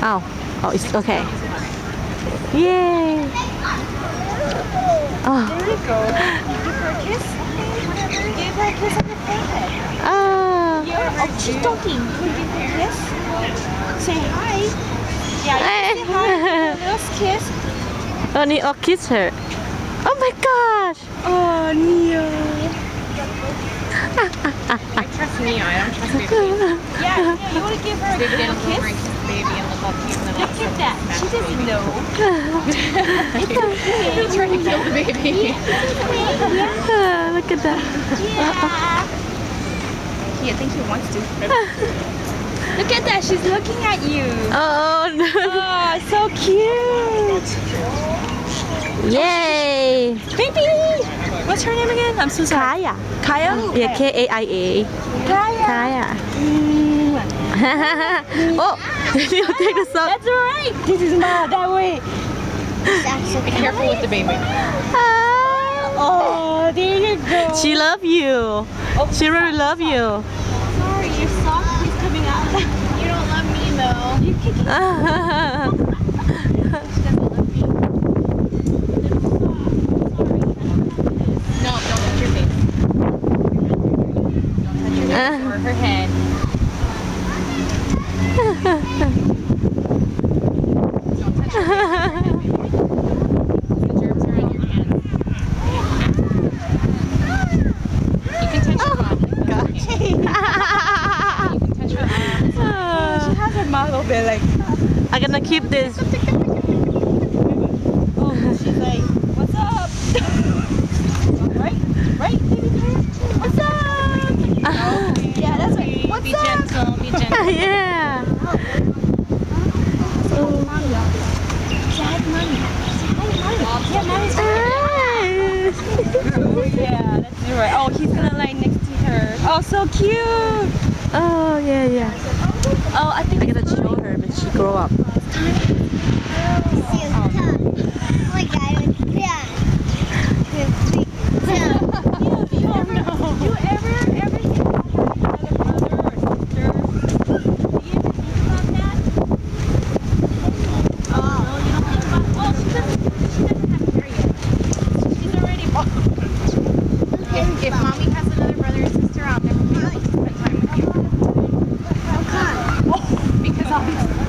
Oh, oh, it's okay. Yay! Oh. There you go. Give her a kiss. Give her a kiss on the forehead. Oh. Oh, she's talking. Can you give her a kiss? Say hi. Yeah, you say hi. Give her a little kiss. Oh, Neo kiss her. Oh my gosh! Oh, Neo. I trust Neo. I don't trust Baby. Yeah, you want to give her a Baby little didn't kiss? kiss Baby and look all cute and then Look at that. She doesn't know. He's trying to kill the baby. Look at that. Yeah, I think he wants to. Look at that. She's looking at you. Oh no! Oh, so cute. Yay! Baby! What's her name again? I'm so sorry. Kaia. Kaia? Yeah, Kaia. Kaia. Kaia. Oh, you take the sock. That's right. This is not that way. Be careful with the baby. Oh, there you go. She love you. Oh, She really love you. sorry, your sock is coming out. You don't love me though. You can No, don't touch your face. Don't touch your nose or her head. Don't touch her face or her head, baby. The germs are on your hands. You can touch her body. You can touch her arms. She has her mouth open like. I'm gonna keep this. Oh, she's like, what's up? Right? Right, baby? What's up? Yeah, that's right. What's Be up? gentle. Be gentle. Yeah. Say hi to mommy. Say hi to mommy. Yeah, mommy's Yeah, that's right. Oh, he's gonna lie next to her. Oh, so cute. Oh yeah, yeah. Oh, I think I gotta show her when she grow up. If mommy has another brother or sister, I'll never be able to spend time with you. Because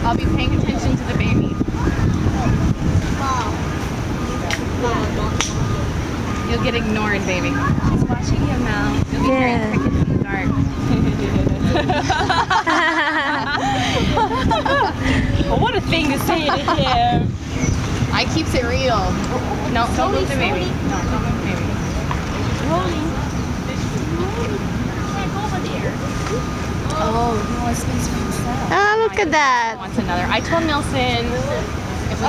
I'll be paying attention to the baby. You'll get ignored, baby. she's watching him now. You'll be hearing Yeah. crickets in the dark. Oh, what a thing to say to him. I keeps it real. No, don't move the baby. No, don't move the baby. Rolling. Can't go over there. Oh, he wants space for himself. Oh, look at that. Wants another. I told Nelson if we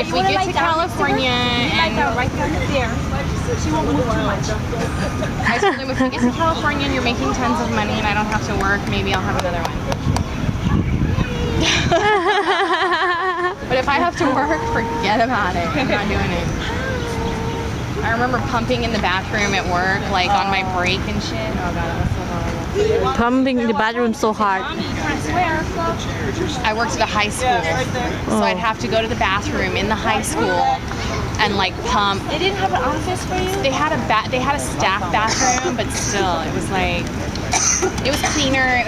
You wanna get lie to down next to her? California You lie down and right down there. She won't move too much. I told him if we get to California and you're making tons of money and I don't have to work, maybe I'll have another one. But if I have to work, forget about it. I'm not doing it. I remember pumping in the bathroom at work, like on my break and shit. Oh god, that was so horrible. Pumping in the bathroom so hard. I worked at a high school, so I'd have to go to the bathroom in the high school and like pump. They didn't have an office for you? They had a staff bathroom, but still, it was like it was cleaner.